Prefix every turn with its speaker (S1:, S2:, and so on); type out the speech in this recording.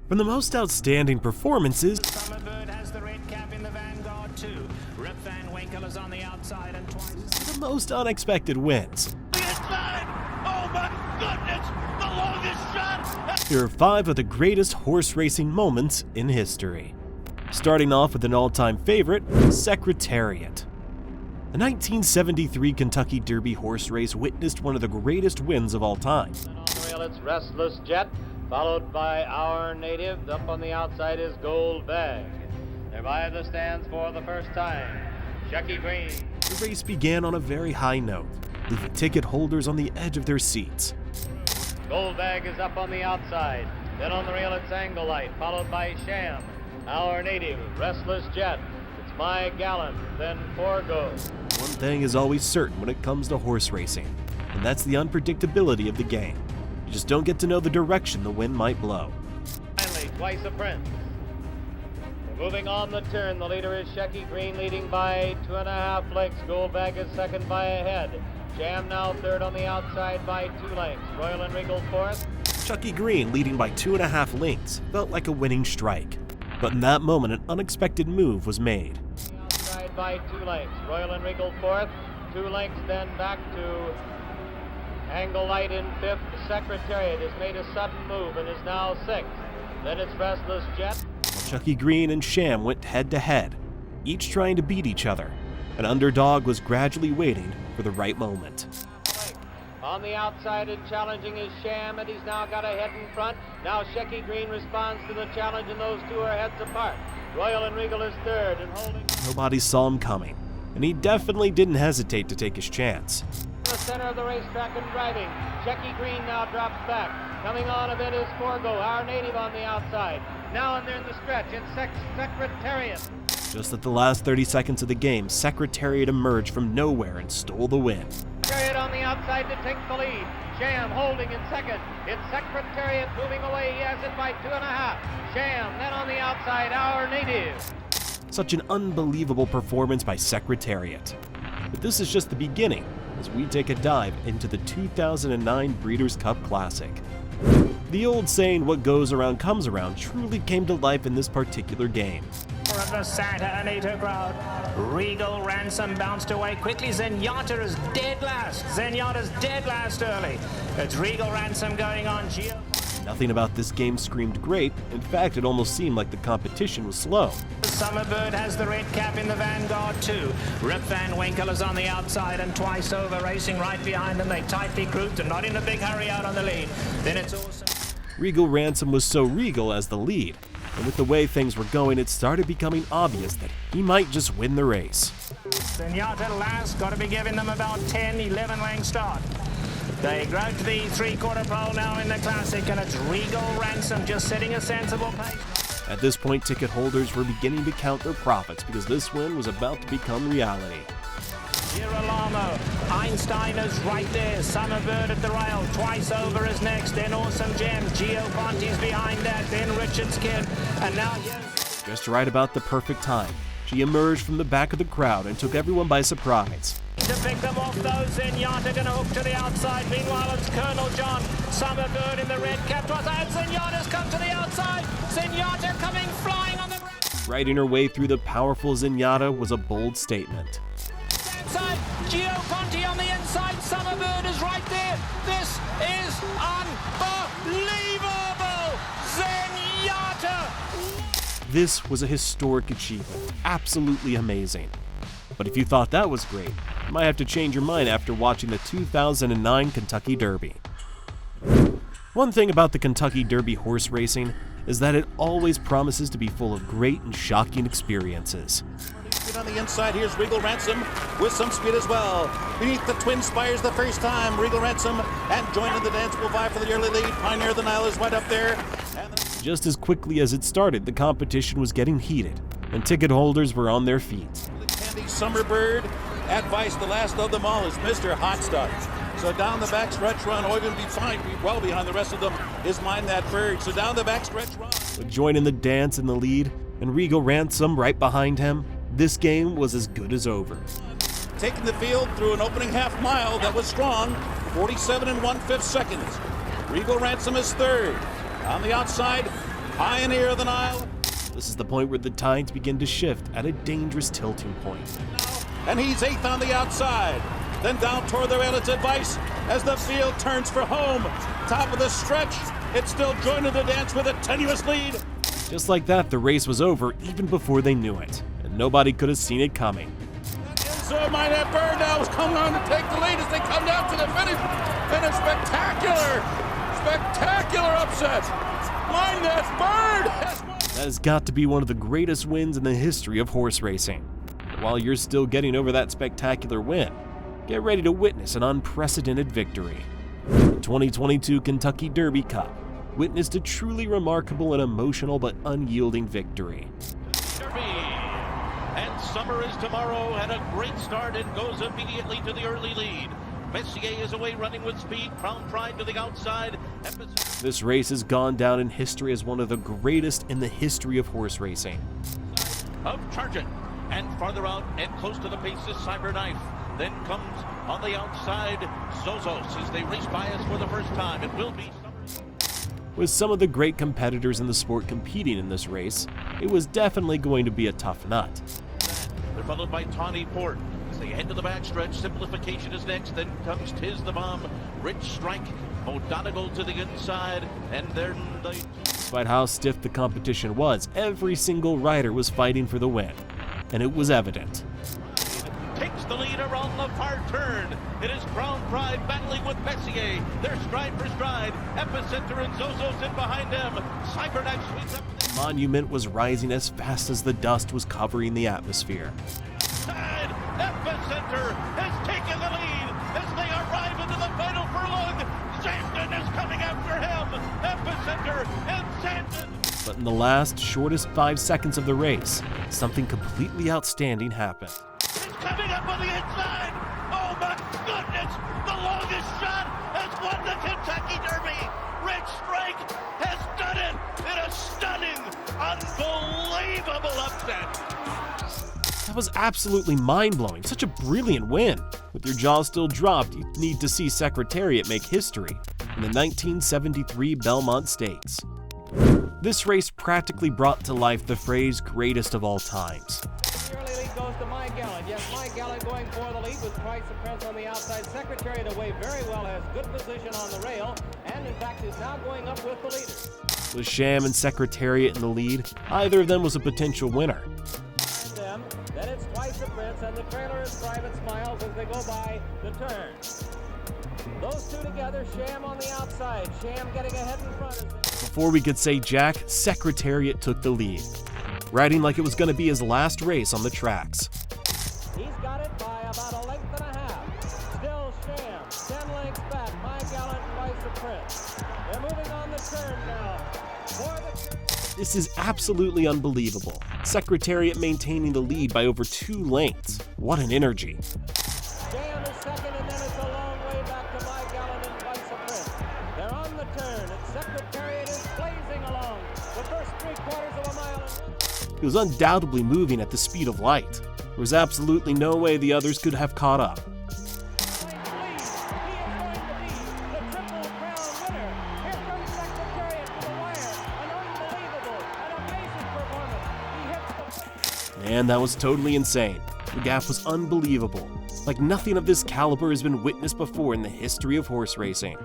S1: From the most outstanding performances
S2: Summerbird has the red cap in the vanguard too. Rip Van Winkle is on the outside and twice.
S1: to the most unexpected wins,
S3: Inside! Oh my goodness! The longest shot!
S1: here are 5 of the greatest horse racing moments in history. Starting off with an all-time favorite, Secretariat. The 1973 Kentucky Derby horse race witnessed one of the greatest wins of all time.
S4: On the rail, it's Restless Jet, followed by Our Native. Up on the outside is Gold Bag. They're by the stands for the first time. Chucky Green.
S1: The race began on a very high note, leaving ticket holders on the edge of their seats.
S4: Gold Bag is up on the outside. Then on the rail, it's Angle Light, followed by Sham. Our Native, Restless Jet. It's My Gallant, then Forgo.
S1: One thing is always certain when it comes to horse racing, and that's the unpredictability of the game. You just don't get to know the direction the wind might blow.
S4: Finally, Twice a Prince. We're moving on the turn. The leader is Shecky Green, leading by 2.5 lengths. Gold Bag is second by a head. Sham now third on the outside by 2 lengths. Royal and Regal fourth.
S1: Chucky Green leading by 2.5 lengths felt like a winning strike. But in that moment, an unexpected move was made.
S4: Outside by 2 lengths. Royal and Regal fourth. 2 lengths then back to Angle Light in fifth. The Secretariat has made a sudden move and is now sixth. Then it's Restless Jet.
S1: Chucky Green and Sham went head-to-head, each trying to beat each other. An underdog was gradually waiting for the right moment.
S4: On the outside and challenging is Sham, and he's now got a head in front. Now Shecky Green responds to the challenge, and those two are heads apart. Royal and Regal is third and holding.
S1: Nobody saw him coming, and he definitely didn't hesitate to take his chance.
S4: The center of the racetrack and driving. Shecky Green now drops back. Coming on a bit is Forgo, Our Native on the outside. Now and they're in the stretch. It's Secretariat.
S1: Just at the last 30 seconds of the game, Secretariat emerged from nowhere and stole the win.
S4: Secretariat on the outside to take the lead. Sham holding in second. It's Secretariat moving away. He has it by 2.5. Sham then on the outside, Our Native.
S1: Such an unbelievable performance by Secretariat. But this is just the beginning as we take a dive into the 2009 Breeders' Cup Classic. The old saying, what goes around comes around, truly came to life in this particular game.
S2: Of the Santa Anita crowd. Regal Ransom bounced away quickly. Zenyatta is dead last. Zenyatta's dead last early. It's Regal Ransom going on. Geo.
S1: Nothing about this game screamed great. In fact, it almost seemed like the competition was slow.
S2: Summerbird has the red cap in the vanguard too. Rip Van Winkle is on the outside and Twice Over racing right behind them. They tightly grouped and not in a big hurry out on the lead. Then it's awesome.
S1: Regal Ransom was so regal as the lead, and with the way things were going, it started becoming obvious that he might just win the race.
S2: Zenyatta last, got to be giving them about 10, 11 length start. They grow to the 3/4 pole now in the Classic, and it's Regal Ransom just setting a sensible pace.
S1: At this point, ticket holders were beginning to count their profits because this win was about to become reality.
S2: Girolamo, Einstein is right there, Summerbird at the rail, Twice Over is next, then Awesome Gem, Gio Ponti's behind that, then Richard's Kid, and now yes.
S1: Just right about the perfect time, she emerged from the back of the crowd and took everyone by surprise.
S2: To pick them off though, Zenyatta gonna hook to the outside, meanwhile it's Colonel John, Summerbird in the red cap, and Zenyatta's come to the outside, Zenyatta coming flying on the ground.
S1: Riding her way through the powerful Zenyatta was a bold statement.
S2: Outside, Gio Ponti on the inside, Summerbird is right there. This is unbelievable! Zenyatta!
S1: This was a historic achievement, absolutely amazing. But if you thought that was great, you might have to change your mind after watching the 2009 Kentucky Derby. One thing about the Kentucky Derby horse racing is that it always promises to be full of great and shocking experiences.
S3: On the inside, here's Regal Ransom with some speed as well. Beneath the Twin Spires the first time, Regal Ransom, and joining the dance will vie for the early lead. Pioneer of the Nile is right up there.
S1: Just as quickly as it started, the competition was getting heated, and ticket holders were on their feet.
S3: Candy Summerbird, advice the last of them all is Mr. Hot Stuff. So down the back stretch run, or even well behind the rest of them, is Mind That Bird. So down the back stretch run.
S1: But joining the dance in the lead, and Regal Ransom right behind him, this game was as good as over.
S3: Taking the field through an opening half mile that was strong, 47 1/5 seconds. Regal Ransom is third. On the outside, Pioneer of the Nile.
S1: This is the point where the tides begin to shift at a dangerous tilting point.
S3: And he's 8th on the outside. Then down toward the rail, it's Advice as the field turns for home. Top of the stretch, it's still joining the dance with a tenuous lead.
S1: Just like that, the race was over even before they knew it, and nobody could have seen it coming.
S3: So Minette Bird now is coming on to take the lead as they come down to the finish. And a spectacular upset. Minette Bird has won.
S1: That has got to be one of the greatest wins in the history of horse racing. But while you're still getting over that spectacular win, get ready to witness an unprecedented victory. The 2022 Kentucky Derby Cup witnessed a truly remarkable and emotional but unyielding victory.
S5: Derby. And summer is tomorrow, had a great start and goes immediately to the early lead. Messier is away running with speed, Crown Pride to the outside.
S1: This race has gone down in history as one of the greatest in the history of horse racing.
S5: Of Target, and farther out and close to the pace is Cyberknife. Then comes on the outside Zozos as they race by us for the first time. It will be summer.
S1: With some of the great competitors in the sport competing in this race, it was definitely going to be a tough nut.
S5: They're followed by Tawny Port. As they head to the backstretch, Simplification is next. Then comes Tiz the Bomb, Rich Strike, O'Donegal to the inside, and then the...
S1: Despite how stiff the competition was, every single rider was fighting for the win, and it was evident.
S5: Takes the lead around the far turn. It is Crown Pride battling with Messier. They're stride for stride. Epicenter and Zozos in behind them. Cyberknife sweeps up.
S1: Monument was rising as fast as the dust was covering the atmosphere.
S5: Side. Epicenter has taken the lead as they arrive into the final furlong. Sandon is coming after him. Epicenter and Sandon.
S1: But in the last, shortest 5 seconds of the race, something completely outstanding happened.
S5: Coming up on the inside. Oh my goodness! The longest shot has won the Kentucky Derby. Rich Strike has done it in a stunning, unbelievable upset.
S1: That was absolutely mind-blowing. Such a brilliant win. With your jaw still dropped, you need to see Secretariat make history in the 1973 Belmont Stakes. This race practically brought to life the phrase "greatest of all times."
S4: The early lead goes to My Gallant. Yes, My Gallant going for the lead with Twice the Prince on the outside. Secretariat away very well, has good position on the rail, and in fact is now going up with the leaders.
S1: With Sham and Secretariat in the lead, either of them was a potential winner.
S4: Then it's Twice the Prince, and the trailer is Private Smiles as they go by the turn. Those two together, Sham on the outside. Sham getting ahead in front.
S1: Before we could say jack, Secretariat took the lead, riding like it was going to be his last race on the tracks.
S4: He's got it by about a length and a half. Still Sham, 10 lengths back. My Gallant, Twice the Prince. They're moving on the turn now. For the turn.
S1: This is absolutely unbelievable. Secretariat maintaining the lead by over 2 lengths. What an energy.
S4: Sham is second, and then it's a long way back to My Gallant and Twice the Prince. They're on the turn, and Secretariat is blazing along. The first 3/4 of a mile.
S1: He was undoubtedly moving at the speed of light. There was absolutely no way the others could have caught up. And that was totally insane. The gap was unbelievable. Like nothing of this caliber has been witnessed before in the history of horse racing.